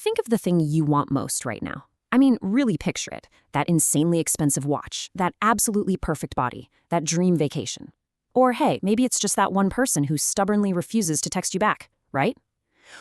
Think of the thing you want most right now. I mean, really picture it. That insanely expensive watch, that absolutely perfect body, that dream vacation. Or hey, maybe it's just that one person who stubbornly refuses to text you back, right?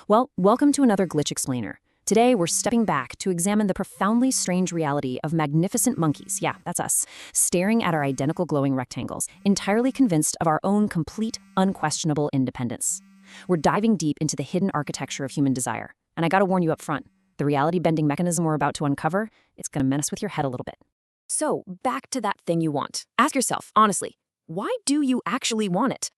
Well, welcome to another Glitch Explainer. Today, we're stepping back to examine the profoundly strange reality of magnificent monkeys, yeah, that's us, staring at our identical glowing rectangles, entirely convinced of our own complete, unquestionable independence. We're diving deep into the hidden architecture of human desire. And I gotta warn you up front, the reality-bending mechanism we're about to uncover, it's gonna mess with your head a little bit. So, back to that thing you want. Ask yourself, honestly, why do you actually want it?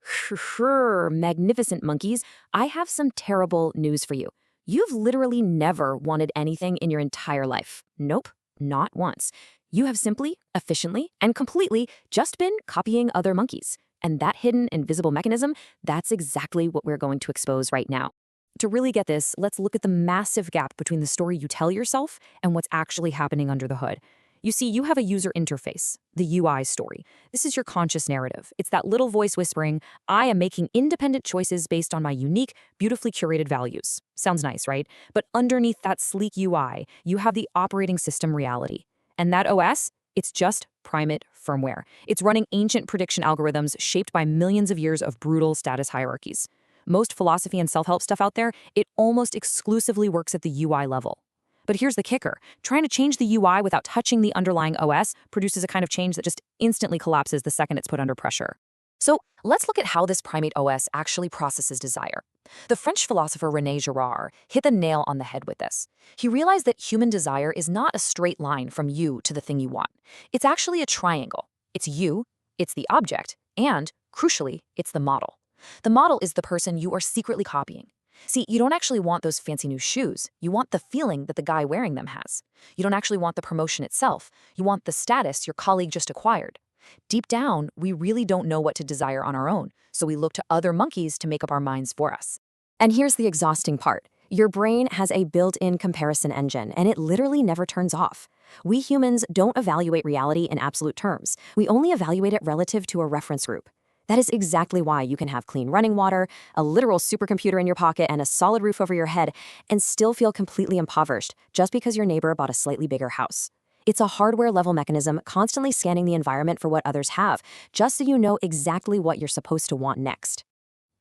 Magnificent monkeys, I have some terrible news for you. You've literally never wanted anything in your entire life. Nope, not once. You have simply, efficiently, and completely just been copying other monkeys. And that hidden, invisible mechanism, that's exactly what we're going to expose right now. To really get this, let's look at the massive gap between the story you tell yourself and what's actually happening under the hood. You see, you have a user interface, the UI story. This is your conscious narrative. It's that little voice whispering, I am making independent choices based on my unique, beautifully curated values. Sounds nice, right? But underneath that sleek UI, you have the operating system reality. And that OS, it's just primate firmware. It's running ancient prediction algorithms shaped by millions of years of brutal status hierarchies. Most philosophy and self-help stuff out there, it almost exclusively works at the UI level. But here's the kicker. Trying to change the UI without touching the underlying OS produces a kind of change that just instantly collapses the second it's put under pressure. So let's look at how this primate OS actually processes desire. The French philosopher René Girard hit the nail on the head with this. He realized that human desire is not a straight line from you to the thing you want. It's actually a triangle. It's you, it's the object, and, crucially, it's the model. The model is the person you are secretly copying. See, you don't actually want those fancy new shoes. You want the feeling that the guy wearing them has. You don't actually want the promotion itself. You want the status your colleague just acquired. Deep down, we really don't know what to desire on our own, so we look to other monkeys to make up our minds for us. And here's the exhausting part. Your brain has a built-in comparison engine, and it literally never turns off. We humans don't evaluate reality in absolute terms. We only evaluate it relative to a reference group. That is exactly why you can have clean running water, a literal supercomputer in your pocket, and a solid roof over your head, and still feel completely impoverished just because your neighbor bought a slightly bigger house. It's a hardware-level mechanism constantly scanning the environment for what others have, just so you know exactly what you're supposed to want next.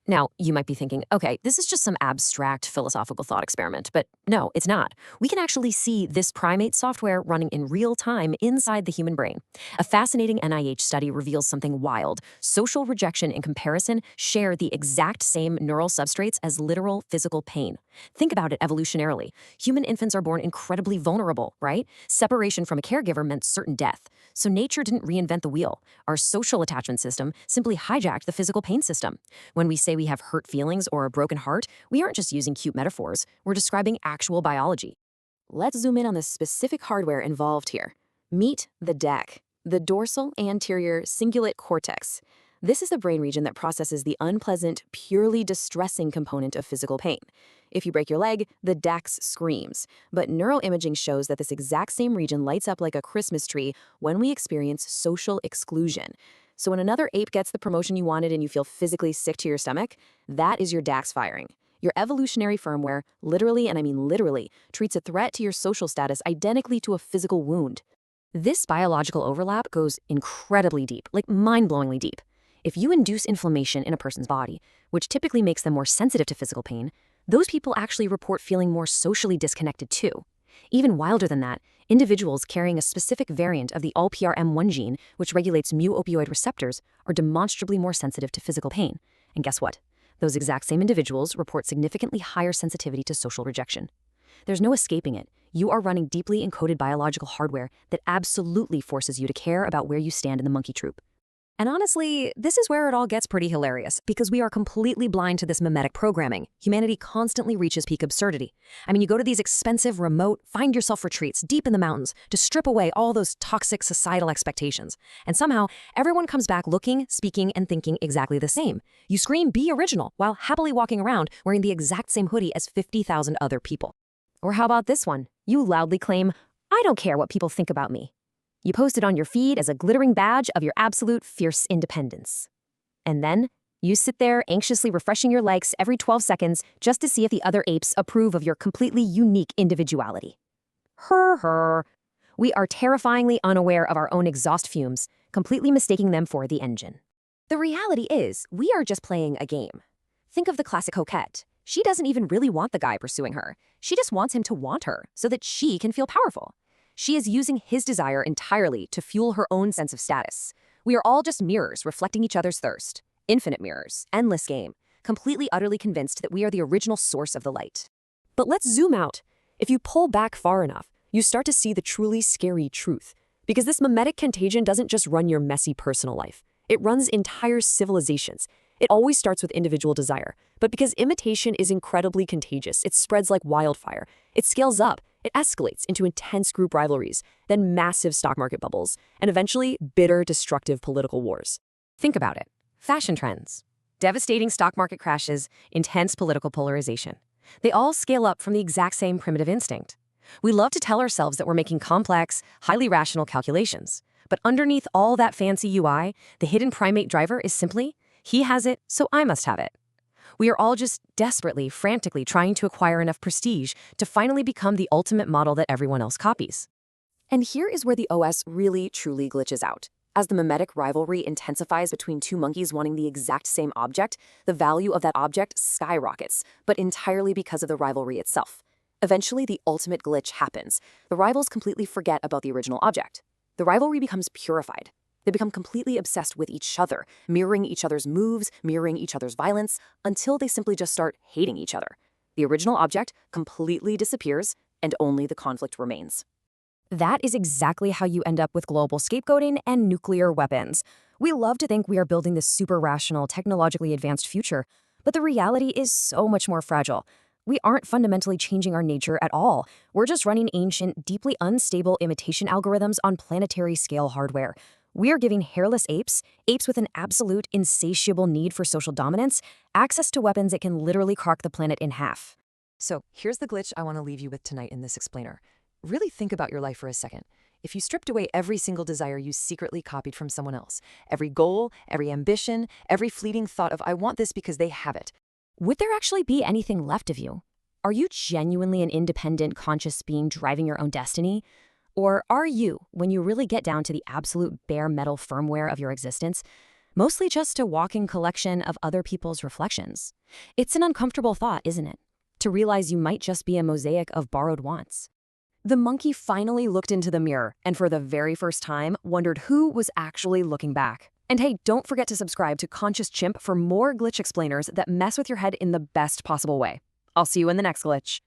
Now, you might be thinking, okay, this is just some abstract philosophical thought experiment, but no, it's not. We can actually see this primate software running in real time inside the human brain. A fascinating NIH study reveals something wild. Social rejection and comparison share the exact same neural substrates as literal physical pain. Think about it evolutionarily. Human infants are born incredibly vulnerable, right? Separation from a caregiver meant certain death. So nature didn't reinvent the wheel. Our social attachment system simply hijacked the physical pain system. When we say we have hurt feelings or a broken heart, we aren't just using cute metaphors. We're describing actual biology. Let's zoom in on the specific hardware involved here. Meet the DAC, the dorsal anterior cingulate cortex. This is the brain region that processes the unpleasant, purely distressing component of physical pain. If you break your leg, the DAX screams. But neuroimaging shows that this exact same region lights up like a Christmas tree when we experience social exclusion. So when another ape gets the promotion you wanted and you feel physically sick to your stomach, that is your DAX firing. Your evolutionary firmware, literally, and I mean literally, treats a threat to your social status identically to a physical wound. This biological overlap goes incredibly deep, like mind-blowingly deep. If you induce inflammation in a person's body, which typically makes them more sensitive to physical pain, those people actually report feeling more socially disconnected too. Even wilder than that, individuals carrying a specific variant of the LPRM1 gene, which regulates mu-opioid receptors, are demonstrably more sensitive to physical pain. And guess what? Those exact same individuals report significantly higher sensitivity to social rejection. There's no escaping it. You are running deeply encoded biological hardware that absolutely forces you to care about where you stand in the monkey troop. And honestly, this is where it all gets pretty hilarious, because we are completely blind to this mimetic programming. Humanity constantly reaches peak absurdity. I mean, you go to these expensive, remote, find-yourself retreats deep in the mountains to strip away all those toxic societal expectations. And somehow, everyone comes back looking, speaking, and thinking exactly the same. You scream, "Be original," while happily walking around wearing the exact same hoodie as 50,000 other people. Or how about this one? You loudly claim, "I don't care what people think about me." You post it on your feed as a glittering badge of your absolute fierce independence. And then You sit there anxiously refreshing your likes every 12 seconds just to see if the other apes approve of your completely unique individuality. Hrr-hrr. We are terrifyingly unaware of our own exhaust fumes, completely mistaking them for the engine. The reality is, we are just playing a game. Think of the classic coquette. She doesn't even really want the guy pursuing her. She just wants him to want her so that she can feel powerful. She is using his desire entirely to fuel her own sense of status. We are all just mirrors reflecting each other's thirst. Infinite mirrors, endless game, completely utterly convinced that we are the original source of the light. But let's zoom out. If you pull back far enough, you start to see the truly scary truth. Because this mimetic contagion doesn't just run your messy personal life. It runs entire civilizations. It always starts with individual desire. But because imitation is incredibly contagious, it spreads like wildfire. It scales up. It escalates into intense group rivalries, then massive stock market bubbles, and eventually bitter, destructive political wars. Think about it. Fashion trends, devastating stock market crashes, intense political polarization. They all scale up from the exact same primitive instinct. We love to tell ourselves that we're making complex, highly rational calculations. But underneath all that fancy UI, the hidden primate driver is simply, he has it, so I must have it. We are all just desperately, frantically trying to acquire enough prestige to finally become the ultimate model that everyone else copies. And here is where the OS really, truly glitches out. As the mimetic rivalry intensifies between two monkeys wanting the exact same object, the value of that object skyrockets, but entirely because of the rivalry itself. Eventually, the ultimate glitch happens. The rivals completely forget about the original object. The rivalry becomes purified. They become completely obsessed with each other, mirroring each other's moves, mirroring each other's violence, until they simply just start hating each other. The original object completely disappears, and only the conflict remains. That is exactly how you end up with global scapegoating and nuclear weapons. We love to think we are building this super rational, technologically advanced future, but the reality is so much more fragile. We aren't fundamentally changing our nature at all. We're just running ancient, deeply unstable imitation algorithms on planetary scale hardware. We are giving hairless apes, apes with an absolute, insatiable need for social dominance, access to weapons that can literally crack the planet in half. So here's the glitch I want to leave you with tonight in this explainer. Really think about your life for a second. If you stripped away every single desire you secretly copied from someone else, every goal, every ambition, every fleeting thought of I want this because they have it, would there actually be anything left of you? Are you genuinely an independent, conscious being driving your own destiny? Or are you, when you really get down to the absolute bare metal firmware of your existence, mostly just a walking collection of other people's reflections? It's an uncomfortable thought, isn't it? To realize you might just be a mosaic of borrowed wants. The monkey finally looked into the mirror and for the very first time wondered who was actually looking back. And hey, don't forget to subscribe to ConsciousChimp for more glitch explainers that mess with your head in the best possible way. I'll see you in the next glitch.